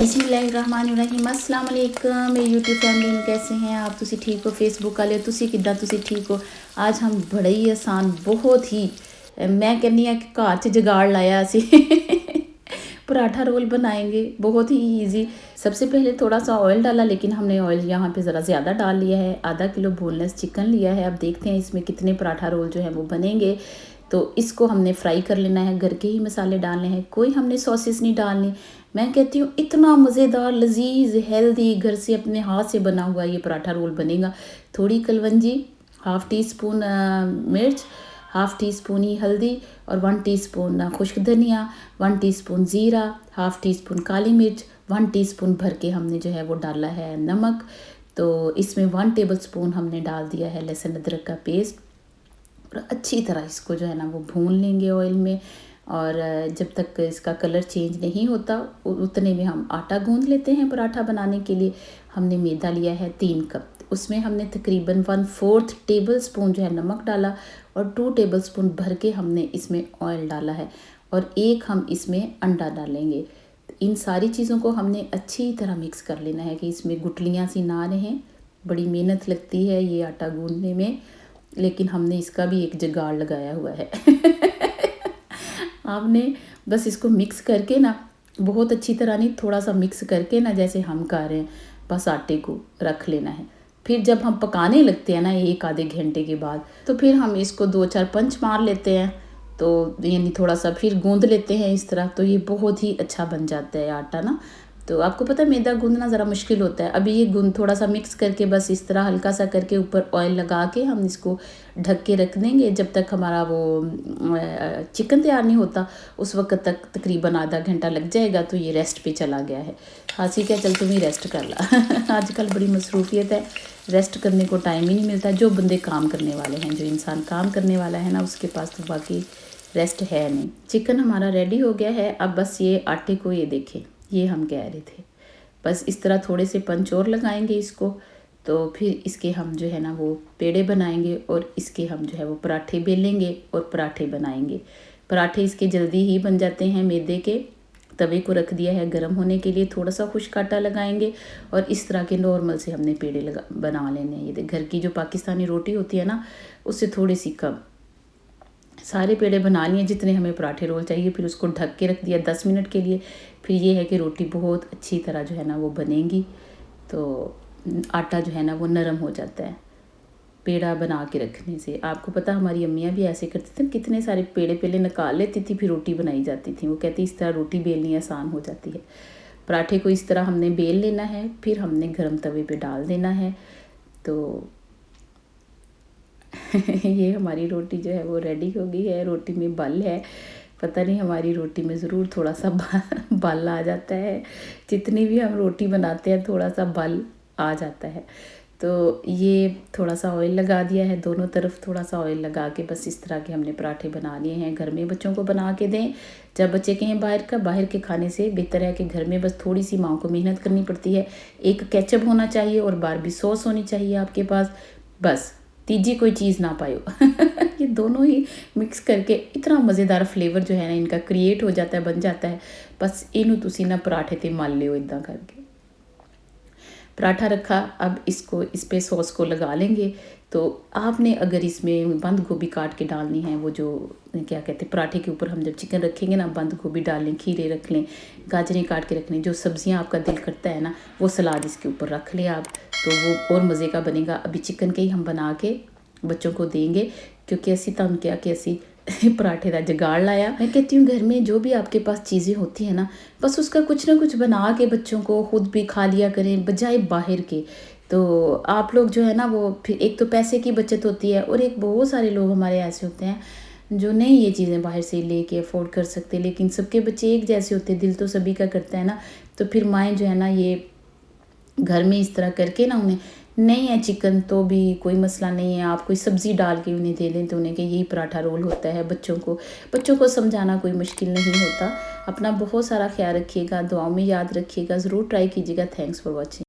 बिस्मिल्लाहिर्रहमानिर्रहीम अस्सलाम वालेकुम मेरी यूट्यूब फैमिली कैसे हैं आप। तुसी ठीक हो फेसबुक वाले तुसी किद्दां तुसी ठीक हो। आज हम बड़ा ही आसान बहुत ही मैं कहनी कि घर च जुगाड़ लाया असी पराठा रोल बनाएंगे बहुत ही इजी। सबसे पहले थोड़ा सा ऑयल डाला, लेकिन हमने ऑयल यहाँ पे ज़रा ज़्यादा डाल लिया है। आधा किलो बोनलेस चिकन लिया है। अब देखते हैं इसमें कितने पराठा रोल जो है वो बनेंगे। तो इसको हमने फ्राई कर लेना है, घर के ही मसाले डालने हैं, कोई हमने सॉसेस नहीं डालनी। मैं कहती हूँ इतना मज़ेदार लजीज हेल्दी घर से अपने हाथ से बना हुआ ये पराठा रोल बनेगा। थोड़ी कलवंजी, हाफ़ टी स्पून मिर्च, हाफ़ टी स्पून ही हल्दी और 1 टीस्पून खुश्क धनिया, 1 टीस्पून ज़ीरा, हाफ़ टी स्पून काली मिर्च, 1 टीस्पून भर के हमने जो है वो डाला है नमक। तो इसमें 1 टेबल स्पून हमने डाल दिया है लहसुन अदरक का पेस्ट। और अच्छी तरह इसको जो है ना वो भून लेंगे ऑयल में। और जब तक इसका कलर चेंज नहीं होता उतने में हम आटा गूंद लेते हैं। पराठा बनाने के लिए हमने मैदा लिया है 3 कप, उसमें हमने तकरीबन 1/4 टेबल स्पून जो है नमक डाला और 2 टेबल स्पून भर के हमने इसमें ऑयल डाला है और 1 हम इसमें अंडा डालेंगे। इन सारी चीज़ों को हमने अच्छी तरह मिक्स कर लेना है कि इसमें गुठलियाँ सी ना रहें। बड़ी मेहनत लगती है ये आटा गूंदने में, लेकिन हमने इसका भी एक जुगाड़ लगाया हुआ है आपने बस इसको मिक्स करके ना बहुत अच्छी तरह नहीं, थोड़ा सा मिक्स करके ना जैसे हम कर रहे हैं बस आटे को रख लेना है। फिर जब हम पकाने लगते हैं ना 1 आधे घंटे के बाद, तो फिर हम इसको 2-4 पंच मार लेते हैं। तो यानी थोड़ा सा फिर गूंद लेते हैं इस तरह, तो ये बहुत ही अच्छा बन जाता है आटा ना। तो आपको पता है मैदा गूंदना ज़रा मुश्किल होता है। अभी ये गूंद थोड़ा सा मिक्स करके बस इस तरह हल्का सा करके ऊपर ऑयल लगा के हम इसको ढक के रख देंगे जब तक हमारा वो चिकन तैयार नहीं होता। उस वक्त तक तकरीबन आधा घंटा लग जाएगा। तो ये रेस्ट पे चला गया है। हासी क्या चल तुम ही रेस्ट कर ला आजकल बड़ी मसरूफियत है, रेस्ट करने को टाइम ही नहीं मिलता। जो बंदे काम करने वाले हैं, जो इंसान काम करने वाला है ना, उसके पास तो बाकी रेस्ट है नहीं। चिकन हमारा रेडी हो गया है। अब बस ये आटे को ये देखें, ये हम कह रहे थे, बस इस तरह थोड़े से पंच और लगाएंगे इसको। तो फिर इसके हम जो है ना वो पेड़े बनाएंगे और इसके हम जो है वो पराठे बेलेंगे और पराठे बनाएंगे। पराठे इसके जल्दी ही बन जाते हैं। मैदे के तवे को रख दिया है गर्म होने के लिए, थोड़ा सा खुश्क आटा लगाएंगे और इस तरह के नॉर्मल से हमने पेड़े बना लेने हैं। ये घर की जो पाकिस्तानी रोटी होती है ना, उससे थोड़ी सी कम। सारे पेड़े बना लिए जितने हमें पराठे रोल चाहिए। फिर उसको ढक के रख दिया 10 मिनट के लिए। फिर ये है कि रोटी बहुत अच्छी तरह जो है ना वो बनेगी। तो आटा जो है ना वो नरम हो जाता है पेड़ा बना के रखने से। आपको पता हमारी अम्मियाँ भी ऐसे करती थी, कितने सारे पेड़े पहले निकाल लेती थी फिर रोटी बनाई जाती थी। वो कहती इस तरह रोटी बेलनी आसान हो जाती है। पराठे को इस तरह हमने बेल लेना है, फिर हमने गर्म तवे पे डाल देना है। तो ये हमारी रोटी जो है वो रेडी हो गई है। रोटी में बल है, पता नहीं हमारी रोटी में ज़रूर थोड़ा सा बल आ जाता है। जितनी भी हम रोटी बनाते हैं थोड़ा सा बल आ जाता है। तो ये थोड़ा सा ऑयल लगा दिया है, दोनों तरफ थोड़ा सा ऑयल लगा के बस इस तरह के हमने पराठे बना लिए हैं। घर में बच्चों को बना के दें। जब बच्चे कहें बाहर के खाने से बेहतर है कि घर में बस थोड़ी सी माँ को मेहनत करनी पड़ती है। एक केचप होना चाहिए और बारबी सॉस होनी चाहिए आपके पास, बस तीजी कोई चीज़ ना पायो ये दोनों ही मिक्स करके इतना मज़ेदार फ्लेवर जो है ना इनका क्रिएट हो जाता है, बन जाता है। बस इनू तुसी ना पराठे ते मल लियो इदा करके। पराठा रखा, अब इसको इस पे सॉस को लगा लेंगे। तो आपने अगर इसमें बंद गोभी काट के डालनी है, वो जो क्या कहते हैं पराठे के ऊपर हम जब चिकन रखेंगे ना, बंद गोभी डाल लें, खीरे रख लें, गाजरें काट के रख लें, जो सब्जियां आपका दिल करता है ना वो सलाद इसके ऊपर रख लें आप, तो वो और मज़े का बनेगा। अभी चिकन के ही हम बना के बच्चों को देंगे, क्योंकि असी तुहानू क्या कि असी पराठे का जुगाड़ लाया। मैं कहती हूँ घर में जो भी आपके पास चीज़ें होती हैं ना, बस उसका कुछ ना कुछ बना के बच्चों को खुद भी खा लिया करें बजाय बाहर के। तो आप लोग जो है ना वो फिर एक तो पैसे की बचत होती है, और एक बहुत सारे लोग हमारे ऐसे होते हैं जो नहीं ये चीज़ें बाहर से लेके अफोर्ड कर सकते, लेकिन सबके बच्चे एक जैसे होते हैं, दिल तो सभी का करता है ना। तो फिर माएँ जो है ना ये घर में इस तरह करके ना, उन्हें नहीं है चिकन तो भी कोई मसला नहीं है, आप कोई सब्ज़ी डाल के उन्हें दे दें तो उन्हें कि यही पराठा रोल होता है। बच्चों को समझाना कोई मुश्किल नहीं होता। अपना बहुत सारा ख्याल रखिएगा, दुआओं में याद रखिएगा, ज़रूर ट्राई कीजिएगा। Thanks for watching.